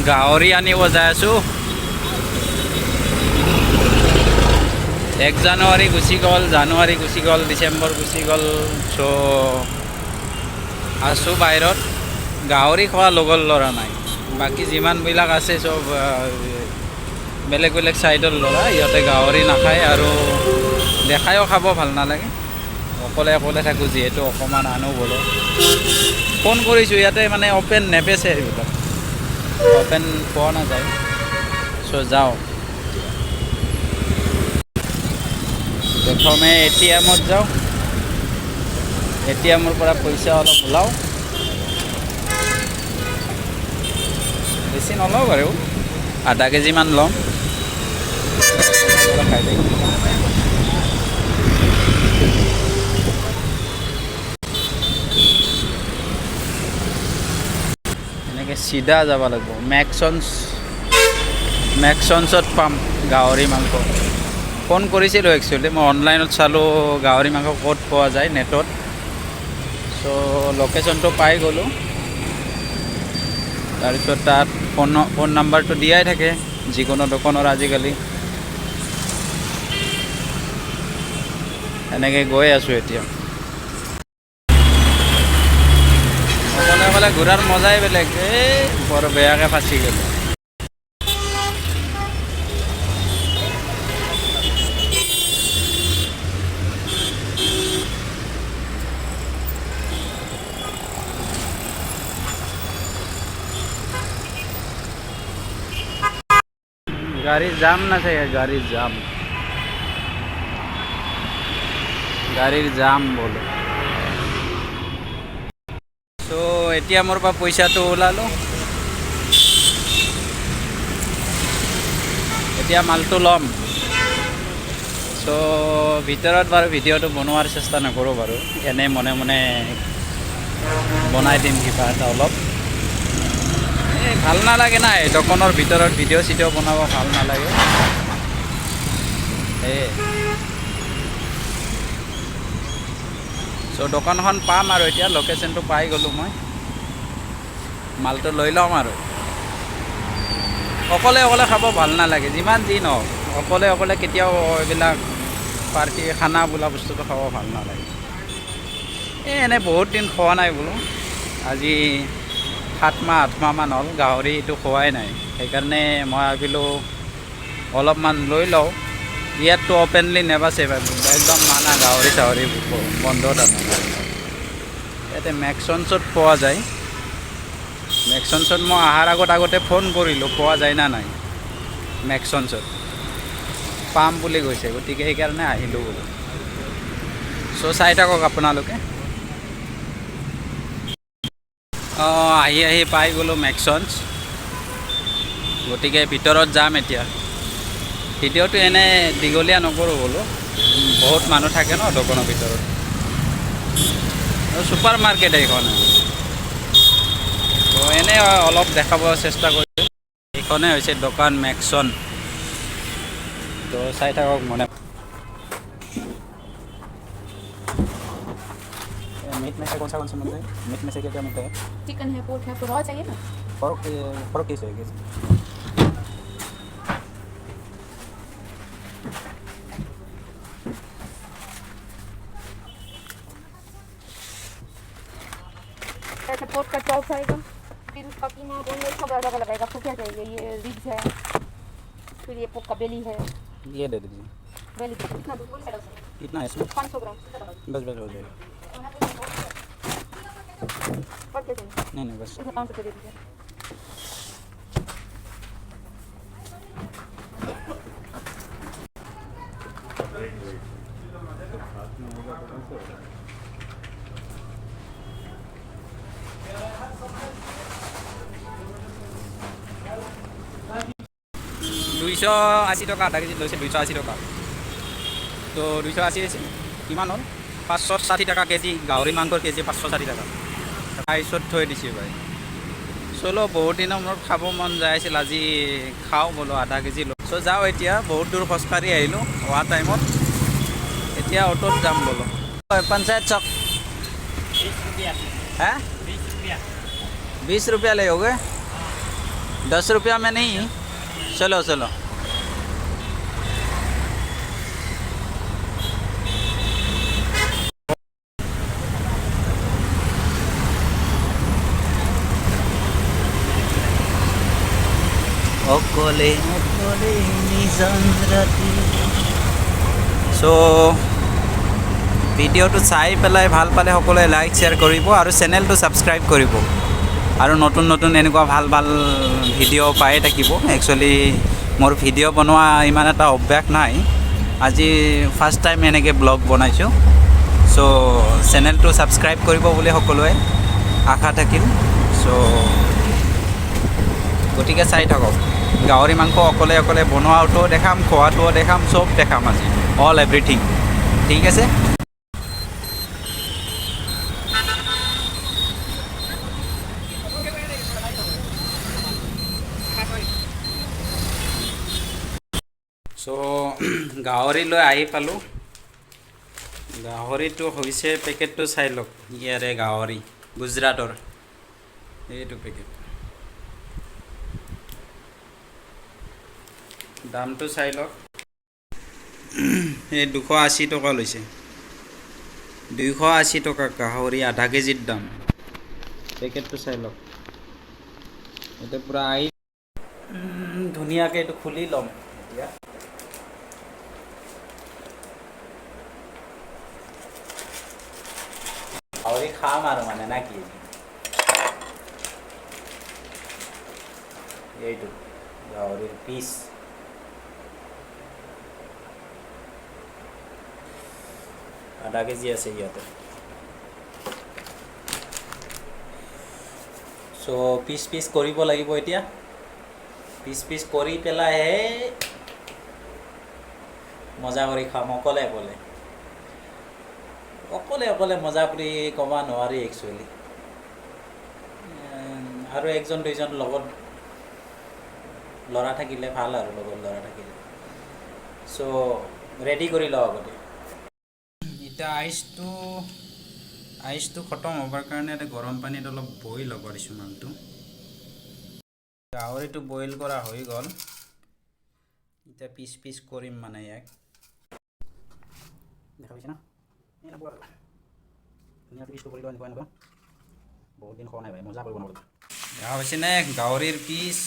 গাহৰি আনিব যাই আছোঁ। 1 জানুৱাৰী গুচি গ'ল, জানুৱাৰী গুচি গ'ল, ডিচেম্বৰ গুচি গ'ল। চ' আছোঁ বাহিৰত, গাহৰি খোৱা লগৰ ল'ৰা নাই। বাকী যিমানবিলাক আছে চব বেলেগ বেলেগ ছাইডৰ ল'ৰা, ইহঁতে গাহৰি নাখায় আৰু দেখায়ো খাব ভাল নালাগে। অকলে অকলে থাকোঁ যিহেতু, অকণমান আনো বোলো। ফোন কৰিছোঁ, ইয়াতে মানে অ'পেন নেবেচে, এইবিলাক অ'পেন পোৱা নাযায়। চ' যাওঁ, প্ৰথমে ATM-ত যাওঁ, ATM-ৰ পৰা পইচা অলপ ওলাওঁ। বেছি নলওঁ বাৰু, আধা কেজিমান ল'ম। খাই থাকিম। এনেকৈ চিধা যাব লাগিব, মেক্সনছত পাম গাহৰি মাংস। ফোন কৰিছিলোঁ একচুৱেলি, মই অনলাইনত চালোঁ গাহৰি মাংস ক'ত পোৱা যায় নেটত। চ' লোকেশ্যনটো পাই গ'লোঁ। তাৰপিছত তাত ফোন নাম্বাৰটো দিয়াই থাকে যিকোনো দোকানৰ আজিকালি। এনেকৈ গৈ আছোঁ এতিয়া। অকলে অকলে ঘূৰাৰ মজাই বেলেগ। বৰ বেয়াকৈ ফাঁচি গ'লোঁ। গাড়িৰ জাম না থাকে, গাড়িৰ জাম বলে। সো এতিয়া মোৰ পৰা পইচাটো ওলালোঁ, এতিয়া মালটো ল'ম। চ' ভিতৰত বাৰু ভিডিঅ'টো বনোৱাৰ চেষ্টা নকৰোঁ বাৰু, এনেই মনে মনে বনাই দিম কিবা এটা অলপ। ভাল নালাগে না, দোকানৰ ভিতৰত ভিডিঅ' চিডিঅ' বনাব ভাল নালাগে। চ' দোকানখন পাম আৰু এতিয়া লোকেশ্যনটো পাই গ'লোঁ মই। মালটো লৈ ল'ম আৰু। অকলে অকলে খাব ভাল নালাগে, যিমান যি নহওক। অকলে অকলে কেতিয়াও এইবিলাক পাৰ্টি খানা বোলা বস্তুটো খাব ভাল নালাগে। এনেই বহুত দিন খোৱা নাই বোলো, আজি 7 মাহ 8 মাহমান হ'ল গাহৰিটো খোৱাই নাই। সেইকাৰণে মই ভাবিলোঁ অলপমান লৈ লওঁ। ইয়াততো অ'পেনলি নেবাচে, একদম মানা, গাহৰি চাহৰি বন্ধ তাৰমানে। ইয়াতে মেক্সনছত পোৱা যায়। মেক্সনছত মই অহাৰ আগতে ফোন কৰিলোঁ, পোৱা যায় না নাই মেক্সনছত। পাম বুলি কৈছে, গতিকে সেইকাৰণে আহিলোঁ বোলো। চ' চাই থাকক আপোনালোকে। আহি পাই গ'লোঁ মেক্সনছ। গতিকে ভিতৰত যাম এতিয়া। ভিডিঅ'টো এনেই দীঘলীয়া নকৰোঁ বোলো, বহুত মানুহ থাকে ন দোকানৰ ভিতৰত। ছুপাৰ মাৰ্কেট এইখন। তো এনেই অলপ দেখাব চেষ্টা কৰিছোঁ। এইখনে হৈছে দোকান মেক্সন। তো চাই থাকক মনে। मीट में से कौन सा मिलता है? मीट में से क्या क्या मिलता है? चिकन है, पोर्क है, आपको रॉ चाहिए ना? फर्क कैसे है? ऐसे पोर्क का चॉप आएगा, फिर उसका कीमा बोनिए, सब अलग अलग आएगा। आपको क्या चाहिए? ये रिब्स है, फिर ये पोर्क का बेली है। ये दे दीजिए। बेली कितना दूध? कितना है इसमें? 500 ग्राम। बस हो जाएगा। और क्या चाहिए? नहीं बस। इसमें 500 दे दीजिए। দুইশ 80 টকা আধা কেজি লৈছে, 280 টকা। তো 280 আছে, কিমান হ'ল? 560 টকা কেজি। গাহৰি মাংসৰ কেজি 560 টকা। প্ৰাইচত থৈ দিছে ভাই। চলো, বহুত দিনৰ মূৰত খাব মন যায় আছিল, আজি খাওঁ বোলো, আধা কেজি ল। চ' যাওঁ এতিয়া, বহুত দূৰ খোজকাঢ়ি আহিলোঁ অহা টাইমত। এতিয়া অটোত যাম বোলো। পঞ্চায়ত চক। 20 रुपया। हैं? 20 रुपया ले होगे? 10 रुपया में नहीं, चलो चलो। অকলে অকলে নিজান ৰাতি। সো ভিডিঅ'টো চাই পেলাই ভাল পালে সকলোৱে লাইক শ্বেয়াৰ কৰিব আৰু চেনেলটো ছাবস্ক্ৰাইব কৰিব আৰু নতুন নতুন এনেকুৱা ভাল ভাল ভিডিঅ' পায়ে থাকিব। একচুৱেলি মোৰ ভিডিঅ' বনোৱা ইমান এটা অভ্যাস নাই, আজি ফাৰ্ষ্ট টাইম এনেকৈ ব্লগ বনাইছোঁ। চ' চেনেলটো ছাবস্ক্ৰাইব কৰিব বুলি সকলোৱে আশা থাকিল। চ' গতিকে চাই থাকক। গাহৰি মাংস অকলে অকলে বনোৱাটোও দেখাম, খোৱাটোও দেখাম, চব দেখাম আজি, অল এভৰিথিং। ঠিক আছে। চ' গাহৰি লৈ আহি পালোঁ। গাহৰিটো হৈছে, পেকেটটো চাই লওক, ইয়াৰে গাহৰি গুজৰাটৰ এইটো পেকেট। দামটো চাই লওক, এই 280 টকা লৈছে। 280 টকা গাহৰি, আধা কেজিৰ দাম। পেকেটটো চাই লওক, এইটো পূৰা ধুনীয়াকৈ এইটো খুলি ল'ম এতিয়া। গাহৰি খাম আৰু মানে না কি, এইটো গাহৰিৰ পিচ। আধা কেজি আছে ইয়াতে। চ' পিচ পিচ কৰিব লাগিব এতিয়া। পিচ পিচ কৰি পেলাইহে মজা কৰি খাম, অকলে অকলে। অকলে অকলে মজা কৰি ক'ব নোৱাৰি একচুৱেলি। আৰু একজন দুইজন লগত ল'ৰা থাকিলে ভাল, আৰু লগত ল'ৰা থাকিলে। চ' ৰেডি কৰি লওঁ আগতে। এতিয়া আইচটো খতম হ'বৰ কাৰণে এটা গৰম পানীত অলপ বইল হ'ব দিছোঁ মাংসটো। গাহৰিটো বইল কৰা হৈ গ'ল। এতিয়া পিচ পিচ কৰিম মানে ইয়াক। দেখা পাইছে না? ধুনীয়া পিচটো কৰি লোৱা, এনেকুৱা বহুত দিন খোৱা নাই ভাই, মজা কৰি বনাব। দেখা পাইছেনে গাহৰিৰ পিচ?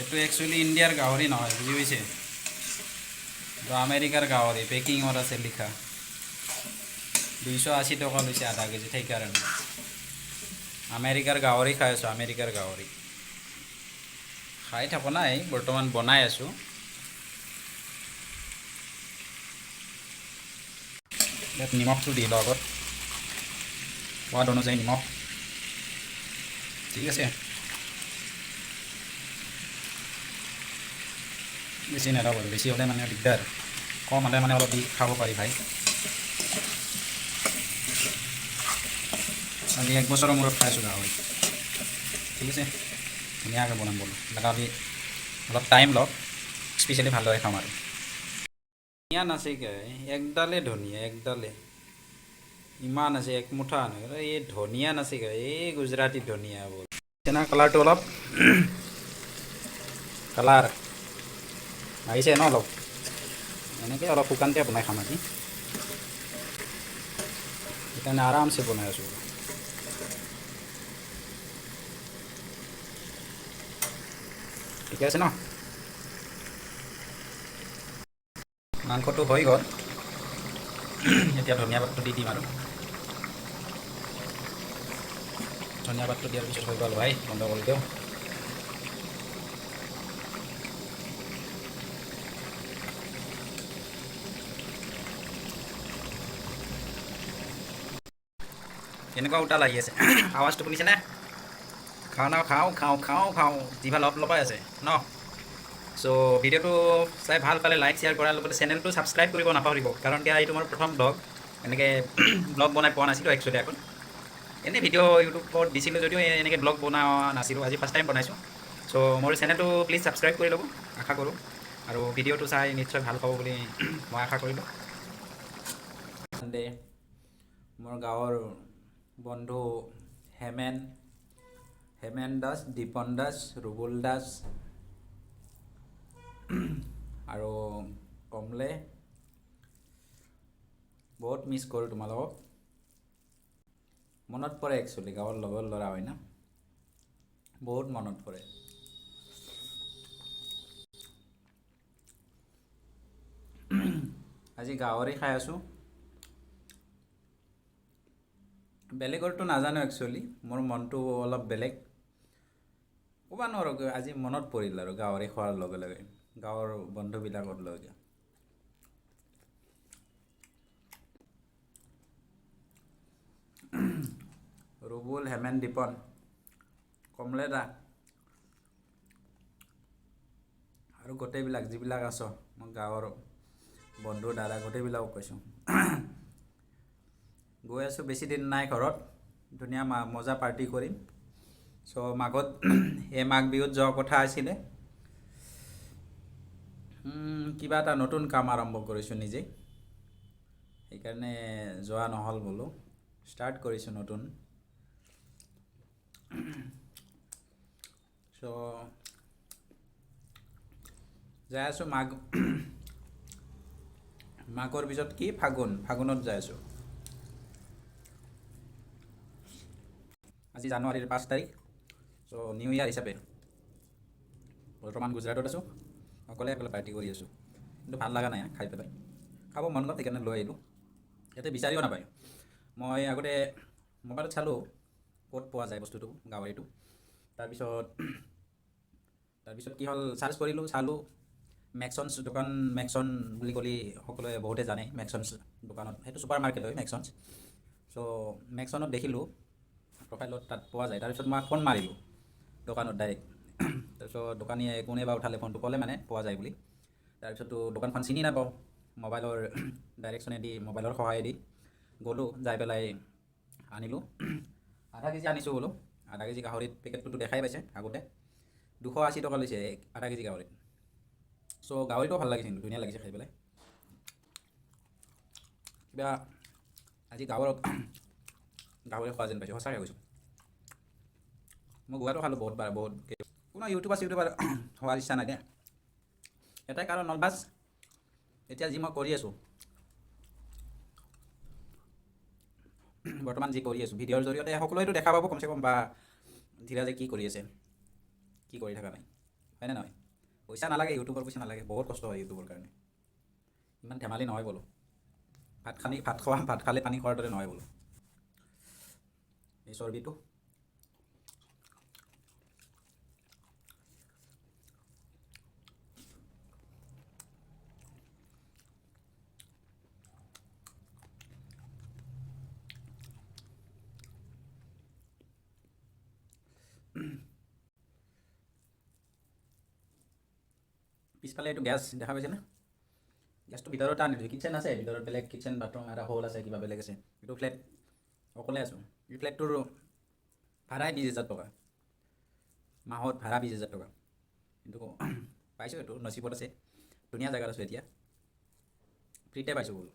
এইটো একচুৱেলি ইণ্ডিয়াৰ গাহৰি নহয়, বুজি পাইছে? তো আমেৰিকাৰ গাহৰি, পেকিঙত আছে লিখা। 280 টকা লৈছে আধা কেজি, সেইকাৰণে আমেৰিকাৰ গাহৰি খাই আছোঁ। আমেৰিকাৰ গাহৰি খাই থকা নাই, বৰ্তমান বনাই আছোঁ। ইয়াত নিমখটো দি লওঁ আগত, সোৱাদ অনুযায়ী নিমখ। ঠিক আছে, বেছি নেদাব, বেছি হ'লে মানে দিগদাৰ। কম হ'লে মানে অলপ দি খাব পাৰি ভাই। আজি 1 বছৰৰ মূৰত খাইছোঁ গাহৰি। ঠিক আছে, ধুনীয়াকৈ বনাম বোলো। গাহৰি অলপ টাইম লওক, স্পেচিয়েলি ভালদৰে খাম আৰু। ধনিয়া নাচিকে, একডালে ধনিয়া, একডালে ইমান আছে, এক মুঠা আনে। এই ধনিয়া নাচিকে, এই গুজৰাটী ধনিয়া বল। চেনা কালাৰটো অলপ কালাৰ আহিছে ন অলপ, এনেকৈ অলপ শুকানকৈ বনাই খাম আজি। সেইকাৰণে আৰামছে বনাই আছোঁ। ঠিকে আছে ন? মাংসটো হৈ গ'ল, এতিয়া ধনিয়া পাতটো দি দিম আৰু। ধনিয়া পাতটো দিয়াৰ পিছত হৈ গ'ল ভাই, বন্ধ কৰি দিওঁ। কেনেকুৱা উতাল আহি আছে, আৱাজটো শুনিছেনে? খাওঁ না, খাওঁ খাওঁ খাওঁ খাওঁ, জিভা লপ লপাই আছে ন? চ' ভিডিঅ'টো চাই ভাল পালে লাইক শ্বেয়াৰ কৰাৰ লগতে চেনেলটো ছাবস্ক্ৰাইব কৰিব নাপাহৰিব, কাৰণ কিয় এইটো মোৰ প্ৰথম ব্লগ। এনেকৈ ব্লগ বনাই পোৱা নাছিলোঁ একচুৱেলি। আগত এনেই ভিডিঅ' ইউটিউবত দিছিলোঁ যদিও এনেকৈ ব্লগ বনোৱা নাছিলোঁ, আজি ফাৰ্ষ্ট টাইম বনাইছোঁ। চ' মোৰ চেনেলটো প্লিজ ছাবস্ক্ৰাইব কৰি ল'ব, আশা কৰোঁ। আৰু ভিডিঅ'টো চাই নিশ্চয় ভাল পাব বুলি মই আশা কৰিলোঁ। মোৰ গাঁৱৰ বন্ধু হেমেন হেমেন দাস, দীপন দাস, ৰুবুল দাস আৰু কমলে। বহুত মিছ কৰোঁ তোমালোকক। মনত পৰে একচুৱেলি, গাঁৱৰ লগৰ ল'ৰা হয় না, বহুত মনত পৰে। আজি গাহৰি খাই আছোঁ। বেলেগৰটো নাজানো একচুৱেলি, মোৰ মনটো অলপ বেলেগ। ক'ব নোৱাৰোঁ, আজি মনত পৰিল আৰু গাহৰি খোৱাৰ লগে লগে গাঁৱৰ বন্ধুবিলাকৰ লগে। ৰুবুল, হেমেন, দীপন, কমলে দা আৰু গোটেইবিলাক যিবিলাক আছ মই গাঁৱৰ বন্ধু দাদা গোটেইবিলাকক কৈছোঁ। গৈ আছোঁ, বেছি দিন নাই ঘৰত, ধুনীয়া মজা পাৰ্টি কৰিম। চ' মাঘত এই মাঘ বিহুত যোৱাৰ কথা আছিলে। কিবা এটা নতুন কাম আৰম্ভ কৰিছোঁ নিজেই, সেইকাৰণে যোৱা নহ'ল বোলো। ষ্টাৰ্ট কৰিছোঁ নতুন। চ' যাই আছোঁ মাঘৰ পিছত কি ফাগুনত যাই আছোঁ। আজি জানুৱাৰীৰ 5 তাৰিখ। চ' নিউ ইয়াৰ হিচাপে বৰ্তমান গুজৰাটত আছোঁ, অকলে পাৰ্টি কৰি আছোঁ। কিন্তু ভাল লগা নাই খাই পেলাই, খাব মন গ'ল সেইকাৰণে লৈ আহিলোঁ। ইয়াতে বিচাৰিও নাপায়। মই আগতে মোবাইলত চালোঁ ক'ত পোৱা যায় বস্তুটো, গাহৰিটো। তাৰপিছত কি হ'ল, চাৰ্চ কৰিলোঁ, চালোঁ মেক্সনছ দোকান, মেক্সন বুলি ক'লে সকলোৱে বহুতে জানে। মেক্সনছ দোকানত, সেইটো ছুপাৰ মাৰ্কেট হয় মেক্সনছ। চ' মেক্সনত দেখিলোঁ প্ৰফাইলত তাত পোৱা যায়। তাৰপিছত মই ফোন মাৰিলোঁ দোকানত ডাইৰেক্ট। তাৰপিছত দোকানীয়ে কোনে বা উঠালে ফোনটো, ক'লে মানে পোৱা যায় বুলি। তাৰপিছততো দোকানখন চিনি নাপাওঁ, মোবাইলৰ ডাইৰেকশ্যনেদি, মোবাইলৰ সহায়েদি গ'লোঁ, যাই পেলাই আনিলোঁ। আধা কেজি আনিছোঁ বোলো। আধা কেজি গাহৰিত পেকেটটোতো দেখাই পাইছে আগতে, 280 টকা লৈছে আধা কেজি গাহৰিত। চ' গাহৰিটো ভাল লাগিছে, ধুনীয়া লাগিছে খাই পেলাই। কিবা আজি গাঁৱৰ গাহৰি খোৱা যেন পাইছোঁ, সঁচাকৈ কৈছোঁ। মই গোৱাটো খালোঁ বহুতবাৰ, কোনো ইউটিউবাৰ হোৱাৰ ইচ্ছা নাই দে। এটাই কাৰণ হ'ল, বাছ এতিয়া যি মই কৰি আছোঁ, বৰ্তমান যি কৰি আছোঁ, ভিডিঅ'ৰ জৰিয়তে সকলোৱেতো দেখা পাব কমচে কম, বা ধীৰাজে কি কৰি আছে, কি কৰি থকা নাই, হয়নে নহয়? পইচা নালাগে, ইউটিউবৰ পইচা নালাগে, বহুত কষ্ট হয় ইউটিউবৰ কাৰণে, ইমান ধেমালি নহয় বোলো। ভাত খালে পানী খোৱাৰ দৰে নহয় বোলো এই চৰ্বিটো। পিছফালে এইটো গেছ দেখা পাইছেনে? গেছটো ভিতৰত আনিলোঁ, কিটচেন আছে ভিতৰত, বেলেগ কিটচেন বাথৰুম এটা হ'ল আছে, কিবা বেলেগ আছে। এইটো ফ্লেট, অকলে আছোঁ। এই ফ্লেটটোৰ ভাড়াই 20,000 টকা, মাহত ভাড়া 20,000 টকা। কিন্তু পাইছোঁ, এইটো নচিবত আছে। ধুনীয়া জেগাত আছোঁ এতিয়া, ফ্ৰীতে পাইছোঁ বোলো।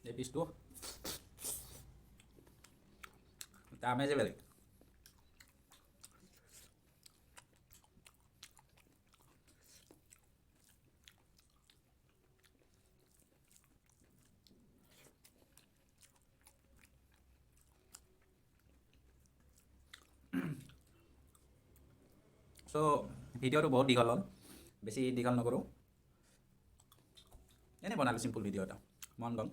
এই পিচটো আমেজে বেলেগ। চ' ভিডিঅ'টো বহুত দীঘল হ'ল, বেছি দীঘল নকৰোঁ। এনেই বনালোঁ চিম্পুল ভিডিঅ' এটা, মন গ'ল।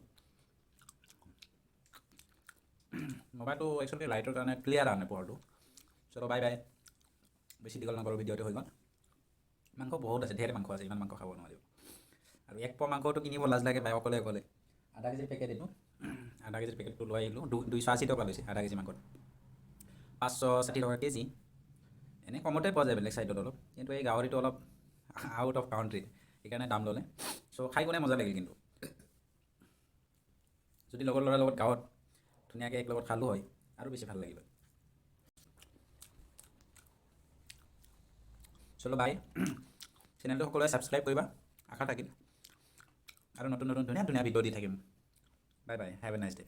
মোবাইলটো একচুৱেলি লাইটৰ কাৰণে ক্লিয়াৰ আনে পোহৰটো। চলো বাই বাই, বেছি দীঘল নকৰোঁ, ভিডিঅ'টো হৈ গ'ল। মাংস বহুত আছে, ধেৰ মাংস আছে, ইমান মাংস খাব নোৱাৰিব। আৰু এক পোৱা মাংসটো কিনিব লাজ লাগে ভাই, অকলে আধা কেজিৰ পেকেট এইটো, আধা কেজিৰ পেকেটটো লৈ আহিলোঁ। 280 টকা লৈছে আধা কেজি মাংসত, 560 টকা কেজি। এনেই কমতে পোৱা যায় বেলেগ চাইডত অলপ, কিন্তু এই গাহৰিটো অলপ আউট অফ কাউণ্ট্ৰি, সেইকাৰণে দাম ল'লে। চ' খাই কোনে মজা লাগিল কিন্তু, যদি লগৰ ল'ৰাৰ লগত গাঁৱত ধুনীয়াকৈ এক লগত খালোঁ হয় আৰু বেছি ভাল লাগিল। চলো বাই চেনেলটো সকলোৱে ছাবস্ক্ৰাইব কৰিবা আশা থাকিল আৰু নতুন নতুন ধুনীয়া ধুনীয়া ভিডিঅ' দি থাকিম bye bye have a nice day